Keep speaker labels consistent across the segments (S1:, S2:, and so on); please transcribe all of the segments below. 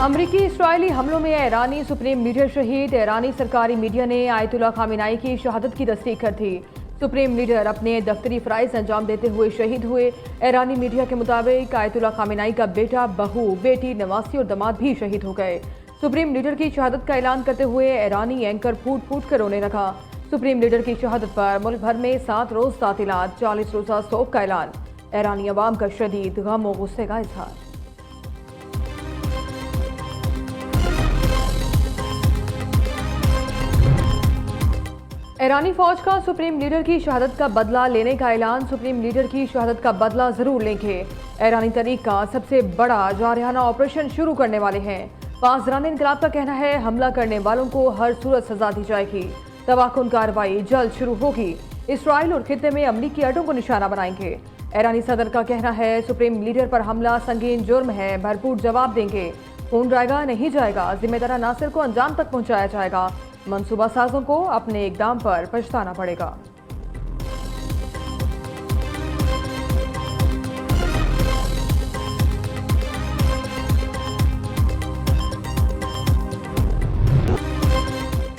S1: अमरीकी इस्राइली हमलों में ईरानी सुप्रीम लीडर शहीद। ईरानी सरकारी मीडिया ने आयतुल्ला खामेनी की शहादत की तस्दीक कर दी। सुप्रीम लीडर अपने दफ्तरी फ़राइज़ अंजाम देते हुए शहीद हुए। ईरानी मीडिया के मुताबिक आयतुल्ला खामेनी का बेटा, बहू, बेटी, नवासी और दामाद भी शहीद हो गए। सुप्रीम लीडर की शहादत का ऐलान करते हुए ईरानी एंकर फूट फूट कर रोने लगा। सुप्रीम लीडर की शहादत पर मुल्क भर में 7 रोज़ तातीलात, 40 रोज़ा शोक का ऐलान। ईरानी अवाम का शदीद गम और गुस्से का इजहार। ईरानी फौज का सुप्रीम लीडर की शहादत का बदला लेने का ऐलान। सुप्रीम लीडर की शहादत का बदला जरूर लेंगे। ईरानी तरीक का सबसे बड़ा जारहाना ऑपरेशन शुरू करने वाले हैं। पासदारान इनकलाब का कहना है हमला करने वालों को हर सूरत सजा दी जाएगी। तबाहकुन कार्रवाई जल्द शुरू होगी। इसराइल और खित्ते में अमरीकी अड्डों को निशाना बनाएंगे। ईरानी सदर का कहना है सुप्रीम लीडर पर हमला संगीन जुर्म है, भरपूर जवाब देंगे। खून जाएगा नहीं जाएगा, जिम्मेदार नासिर को अंजाम तक पहुंचाया जाएगा। मंसूबा साजों को अपने इकदाम पर पछताना पड़ेगा।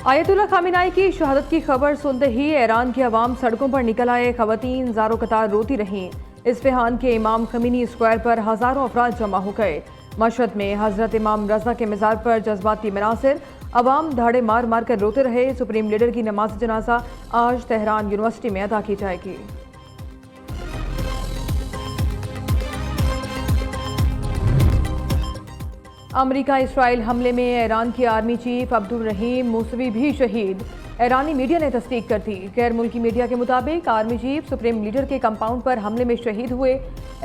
S1: आयतुल्ला खामेनी की शहादत की खबर सुनते ही ईरान की अवाम सड़कों पर निकल आए। खवातीन ज़ारो कतार रोती रहीं। इस्फहान के इमाम खमीनी स्क्वायर पर हज़ारों अफराद जमा हो गए। मशहद में हजरत इमाम रजा के मज़ार पर जज्बाती मनासिर, अवाम धाड़े मार मार कर रोते रहे। सुप्रीम लीडर की नमाज जनाजा आज तेहरान यूनिवर्सिटी में अदा की जाएगी। अमरीका इसराइल हमले में ईरान की आर्मी चीफ अब्दुल रहीम मूसवी भी शहीद। ईरानी मीडिया ने तस्दीक कर दी। गैर मुल्की मीडिया के मुताबिक आर्मी चीफ सुप्रीम लीडर के कंपाउंड पर हमले में शहीद हुए।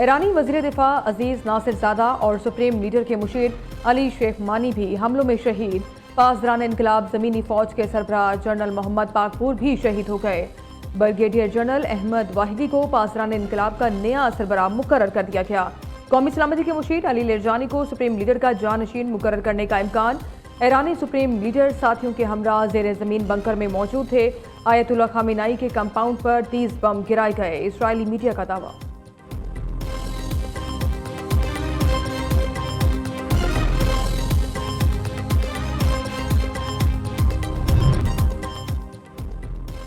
S1: ईरानी वज़ीर दिफा अजीज नासिरजादा और सुप्रीम लीडर के मुशीर अली शेख मानी भी हमलों में शहीद। पासदारान इनकलाब ज़मीनी फ़ौज के सरबराह जनरल मोहम्मद पाकपुर भी शहीद हो गए। ब्रिगेडियर जनरल अहमद वाहिदी को पासदारान इनकलाब का नया सरबराह मुकर्रर कर दिया गया। कौमी सलामती के मुशीर अली लेरजानी को सुप्रीम लीडर का जानशीन मुकर्रर करने का इम्कान। ईरानी सुप्रीम लीडर साथियों के हमरा ज़ेर ज़मीन बंकर में मौजूद थे। आयतुल्ला खामेनी के कंपाउंड पर 30 बम गिराए गए। इसराइली मीडिया का दावा।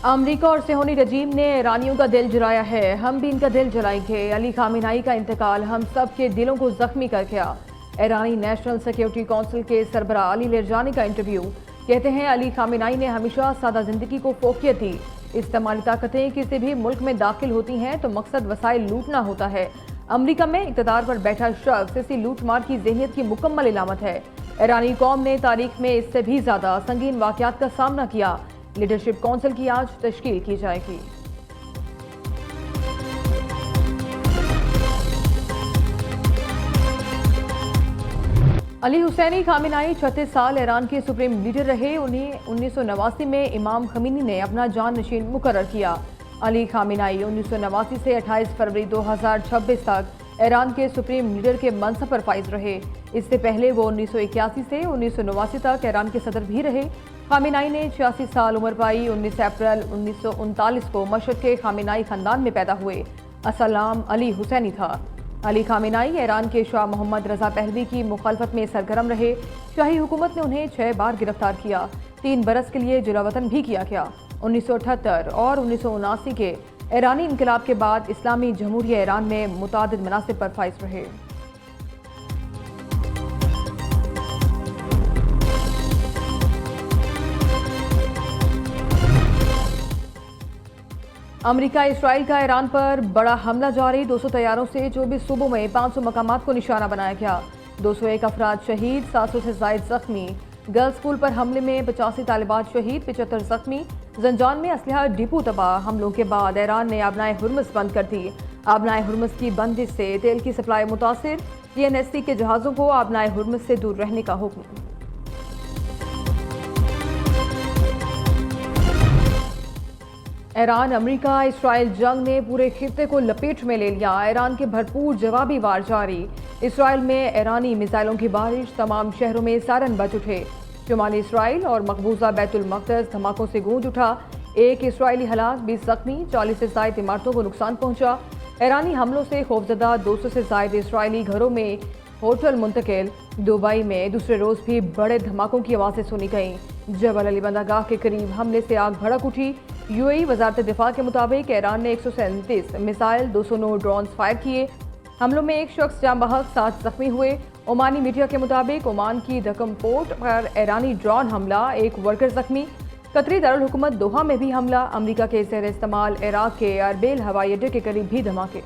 S1: अमरीका और सेहोनी रजीम ने ईरानियों का दिल जलाया है, हम भी इनका दिल जलाएंगे। अली खामेनी का इंतकाल हम सब के दिलों को जख्मी कर गया। ईरानी नेशनल सिक्योरिटी काउंसिल के सरबराह अली लेरजानी का इंटरव्यू। कहते हैं अली खामेनी ने हमेशा सादा जिंदगी को फोकियत दी। इस्तेमाली ताकतें किसी भी मुल्क में दाखिल होती हैं तो मकसद वसाइल लूटना होता है। अमरीका में इक़्तिदार पर बैठा शख्स इसी लूट मार की ज़हनियत की मुकम्मल इलामत है। ईरानी कौम ने तारीख में इससे भी ज़्यादा संगीन वाक़यात का सामना किया। लीडरशिप काउंसिल की आज तश्कील की जाएगी। अली हुसैनी खामेनी 36 साल ईरान के सुप्रीम लीडर रहे। उन्हें 1989 में इमाम खमीनी ने अपना जाननशीन मुकर्रर किया। अली खामेनी 1989 से 28 फरवरी 2026 तक ईरान के सुप्रीम लीडर के मनसब पर फाइज रहे। इससे पहले वो 1981 से 1989 तक ईरान के सदर भी रहे। खामेनी ने 86 साल उम्र पाई। 19 अप्रैल 1939 को मशहद के खामेनी खानदान में पैदा हुए। असल नाम अली हुसैनी था। अली खामेनी ईरान के शाह मोहम्मद रजा पहलवी की मुखालफत में सरगर्म रहे। शाही हुकूमत ने उन्हें 6 बार गिरफ्तार किया। 3 बरस के लिए जुलावतन भी किया गया। 1978 और 1979 के ईरानी इनकलाब के बाद इस्लामी जमहूरिया ईरान में मुतादिद मनासिब पर फाइज रहे। अमरीका इसराइल का ईरान पर बड़ा हमला जारी। 200 तैयारों से 24 सूबों में 500 मकामात को निशाना बनाया गया। 201 अफराद शहीद, 700 से जायद जख्मी। गर्ल्स स्कूल पर हमले में 85 तालिबात शहीद, 75 जख्मी। जंजान में असलहा डिपो तबाह। हमलों के बाद ईरान ने आबनाए हुर्मुज़ बंद कर दी। आबनाए हुर्मुज़ की बंदिश से तेल की सप्लाई मुतासिर। TNSC के जहाज़ों को आबनाए हुर्मुज़ से दूर रहने का हुक्म। ईरान अमरीका इसराइल जंग ने पूरे खित्ते को लपेट में ले लिया। ईरान के भरपूर जवाबी वार जारी। इसराइल में ईरानी मिसाइलों की बारिश। तमाम शहरों में सायरन बज उठे। शुमाली इसराइल और मकबूजा बैतुल मक़दस धमाकों से गूंज उठा। एक इसराइली हलाक, 20 जख्मी, 40 से ज्यादा इमारतों को नुकसान पहुंचा। ईरानी हमलों से खौफजदा 200 से ज्यादा इसराइली घरों में होटल मुंतकिल। दुबई में दूसरे रोज भी बड़े धमाकों की आवाज़ें सुनी गईं। जबल अली बंदरगाह के करीब हमले से आग भड़क उठी। यूएई वजारत दिफा के मुताबिक ईरान ने 137 मिसाइल 209 ड्रोन फायर किए। हमलों में एक शख्स जाम बहक 7 जख्मी हुए। ओमानी मीडिया के मुताबिक ओमान की दकम पोर्ट पर ईरानी ड्रोन हमला, एक वर्कर जख्मी। कतरी दारुल हुकूमत दोहा में भी हमला। अमरीका के ज़ेर इस्तेमाल इराक के अरबेल हवाई अड्डे के करीब भी धमाके।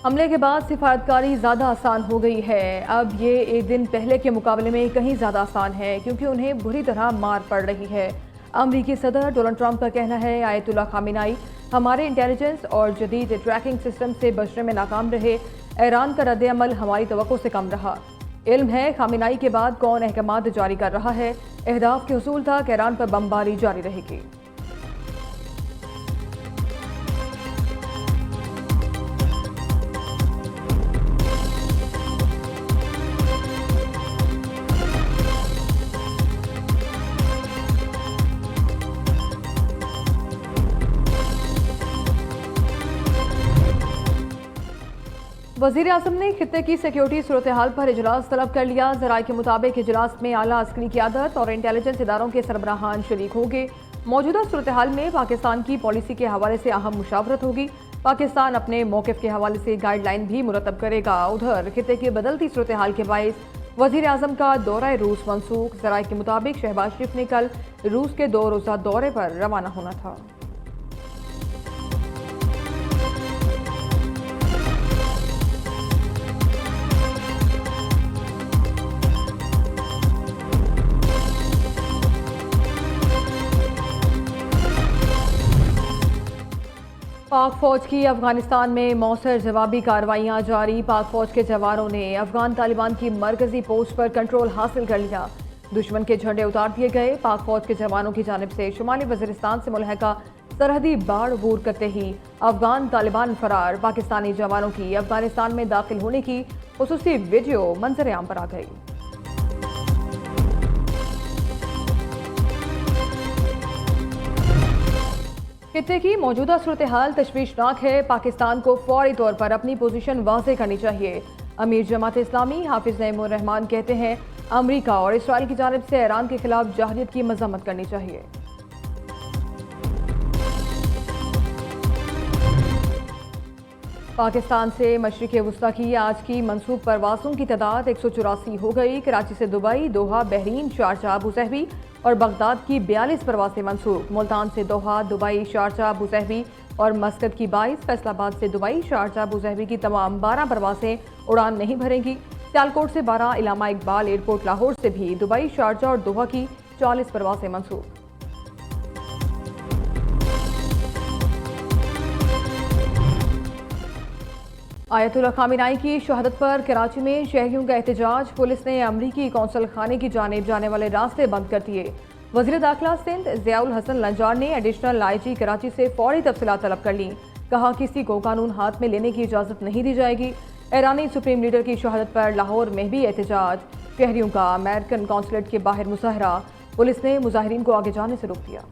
S1: हमले के बाद सिफारतकारी ज़्यादा आसान हो गई है। अब ये एक दिन पहले के मुकाबले में कहीं ज़्यादा आसान है क्योंकि उन्हें बुरी तरह मार पड़ रही है। अमरीकी सदर डोनाल्ड ट्रंप का कहना है, आयतुल्ला खामेनेई हमारे इंटेलिजेंस और जदीद ट्रैकिंग सिस्टम से बचने में नाकाम रहे। ईरान का रद्द-ए-अमल हमारी तवक्को से कम रहा। इल्म है खामेनेई के बाद कौन अहकामात जारी कर रहा है। अहदाफ के हुसूल तक ईरान पर बमबारी जारी रहेगी। वज़ीर आज़म ने खित्ते की सिक्योरिटी सूरत हाल पर इजलास तलब कर लिया। ज़राए के मुताबिक इजलास में आला अस्करी क़यादत और इंटेलिजेंस इदारों के सरबराहान शरीक होंगे। मौजूदा सूरत हाल में पाकिस्तान की पॉलिसी के हवाले से अहम मुशावरत होगी। पाकिस्तान अपने मौक़िफ़ के हवाले से गाइडलाइन भी मुरतब करेगा। उधर खित्ते की बदलती सूरत हाल के बायस वज़ीर आज़म का दौरा रूस मनसूख। ज़राए के मुताबिक शहबाज शरीफ ने कल रूस के 2 रोज़ा दौरे पर रवाना होना था। पाक फौज की अफगानिस्तान में मौसर जवाबी कार्रवाइयाँ जारी। पाक फौज के जवानों ने अफगान तालिबान की मरकजी पोस्ट पर कंट्रोल हासिल कर लिया। दुश्मन के झंडे उतार दिए गए। पाक फौज के जवानों की जानिब से शुमाली वज़ीरिस्तान से मुल्हका सरहदी बाढ़ अबूर करते ही अफगान तालिबान फरार। पाकिस्तानी जवानों की अफगानिस्तान में दाखिल होने की खुसूसी वीडियो मंजर आम पर आ गई। खित्ते की मौजूदा सूरत हाल तशवीशनाक है। पाकिस्तान को फौरी तौर पर अपनी पोजीशन वाज़ेह करनी चाहिए। अमीर जमात इस्लामी हाफिज नईमुर रहमान कहते हैं, अमरीका और इसराइल की जानिब से ईरान के खिलाफ जहरियत की मज़म्मत करनी चाहिए। पाकिस्तान से मशरिक़ वुस्ता की आज की मंसूब परवाज़ों की तादाद 184 हो गई। कराची से दुबई, दोहा, बहरीन, शारजाह, अबूज़हबी और बगदाद की 42 परवाज़ें मंसूब। मुल्तान से दोहा, दुबई, शारजाह, अबूज़हबी और मस्कत की 22, फैसलाबाद से दुबई, शारजाह, अबूज़हबी की तमाम 12 परवाज़ें उड़ान नहीं भरेंगी। सियालकोट से 12, इलामा इकबाल एयरपोर्ट लाहौर से भी दुबई, शारजाह और दोहा की 40 परवाज़ें मंसूब। आयतुल्ला खामेनेई की शहादत पर कराची में शहरियों का एहतजाज। पुलिस ने अमरीकी कौंसल खाने की जानिब जाने वाले रास्ते बंद कर दिए। वज़ीर दाखिला सिंध ज़ियाउल हसन लंजार ने एडिशनल आईजी कराची से फौरी तफसीलात तलब कर ली। कहा, किसी को कानून हाथ में लेने की इजाज़त नहीं दी जाएगी। ईरानी सुप्रीम लीडर की शहादत पर लाहौर में भी एहतजाज। शहरियों का अमेरिकन कौंसलेट के बाहर मुजाहरा। पुलिस ने मुजाहिरीन को आगे जाने से रोक दिया।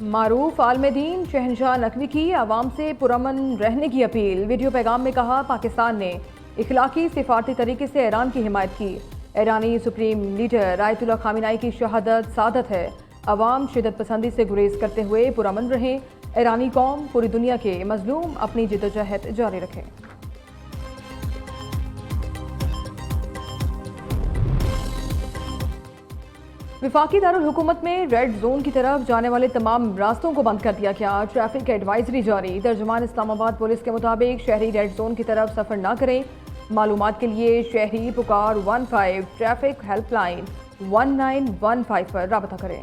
S1: मारूफ आलमदीन शहनशाह नकवी की आवाम से पुरअमन रहने की अपील। वीडियो पैगाम में कहा, पाकिस्तान ने इखलाकी सिफारती तरीके से ईरान की हिमायत की। ईरानी सुप्रीम लीडर आयतुल्ला खामेनेई की शहादत सादत है। अवाम शिदत पसंदी से गुरेज करते हुए पुरअमन रहें। ईरानी कौम, पूरी दुनिया के मजलूम अपनी जिद्दोजहद जारी रखें। विफाकी दारुल हुकूमत में रेड जोन की तरफ जाने वाले तमाम रास्तों को बंद कर दिया गया। ट्रैफिक एडवाइजरी जारी। तर्जुमान इस्लामाबाद पुलिस के मुताबिक शहरी रेड जोन की तरफ सफर न करें। मालूमात के लिए शहरी पुकार 15, ट्रैफिक हेल्पलाइन 1915 पर राबता करें।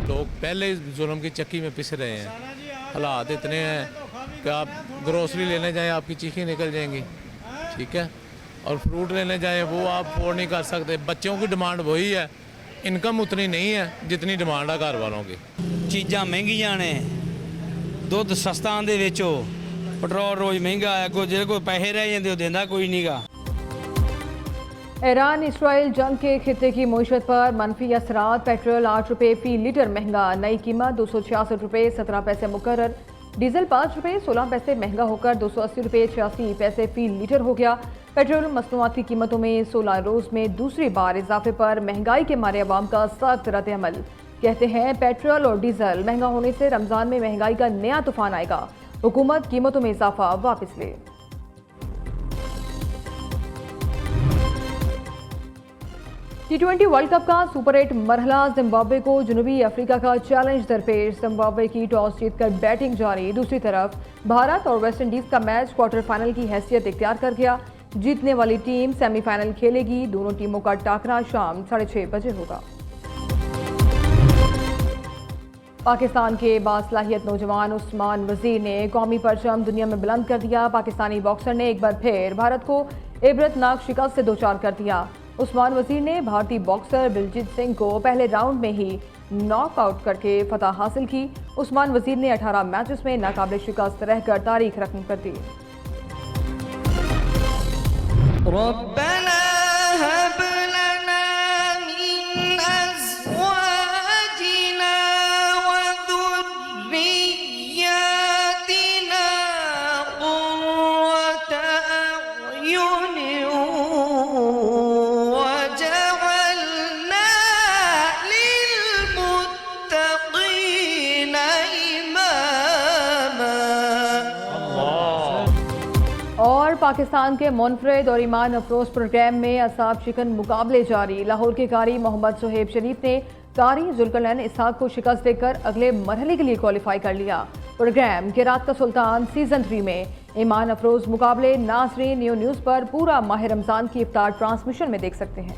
S2: लोग पहले जुल्म की चक्की में पिस रहे हैं। हालात इतने हैं कि आप ग्रोसरी लेने जाएं आपकी चीखें निकल जाएंगी, ठीक है, और फ्रूट लेने जाएं वो आप अफोर्ड नहीं कर सकते। बच्चों की डिमांड वही है, इनकम उतनी नहीं है जितनी डिमांड है घर वालों की।
S3: ਚੀਜ਼ਾਂ ਮਹਿੰਗੀਆਂ ਨੇ, ਦੁੱਧ ਸਸਤਾ ਦੇ ਵਿੱਚੋਂ ਪੈਟਰੋਲ ਰੋਜ਼ ਮਹਿੰਗਾ ਹੈ, ਕੋਈ ਜਿਹੜੇ ਕੋਈ ਪੈਸੇ ਰਹਿ ਜਾਂਦੇ ਉਹ ਦਿੰਦਾ ਕੋਈ ਨਹੀਂਗਾ।
S1: ईरान इसराइल जंग के खित्ते की मईशत पर मनफी असरात। पेट्रोल 8 रुपये फी लीटर महंगा, नई कीमत 266 रुपये 17 पैसे मुकर्रर। डीजल 5 रुपये 16 पैसे महंगा होकर 280 रुपये 86 पैसे फी लीटर हो गया। पेट्रोल मसनूआती कीमतों में 16 रोज़ में दूसरी बार इजाफे पर महंगाई के मारे अवाम का सख्त रद्द-ए-अमल। कहते हैं पेट्रोल और डीजल महंगा होने से रमज़ान में महंगाई का नया तूफान आएगा, हुकूमत कीमतों में इजाफा वापस ले। T20 वर्ल्ड कप का सुपर 8 मरहला जिम्बाब्वे को जनूबी अफ्रीका का चैलेंज दरपेश। जिम्बाब्वे की टॉस जीतकर बैटिंग जारी। दूसरी तरफ भारत और वेस्ट इंडीज का मैच क्वार्टर फाइनल की हैसियत इख्तियार कर गया। जीतने वाली टीम सेमीफाइनल खेलेगी। दोनों टीमों का टाकरा शाम 6:30 बजे होगा। पाकिस्तान के बासलाहियत नौजवान उस्मान वजीर ने कौमी परचम दुनिया में बुलंद कर दिया। पाकिस्तानी बॉक्सर ने एक बार फिर भारत को इबरतनाक शिकस्त से दोचार कर दिया। उस्मान वजीर ने भारतीय बॉक्सर दिलजीत सिंह को पहले राउंड में ही नॉकआउट करके फतह हासिल की। उस्मान वजीर ने 18 मैचेस में नाकाबिल शिकस्त रहकर तारीख रकम कर दी। और पाकिस्तान के मुनफरिद और ईमान अफरोज प्रोग्राम में असाब शिकन मुकाबले जारी। लाहौर के कारी मोहम्मद सुहेब शरीफ ने कारी जुल्करनैन इसहाक को शिकस्त देकर अगले मरहले के लिए क्वालिफाई कर लिया। प्रोग्राम के रात का सुल्तान सीजन 3 में ईमान अफरोज मुकाबले नाजरीन न्यू न्यूज़ पर पूरा माह रमज़ान की इफ्तार ट्रांसमिशन में देख सकते हैं।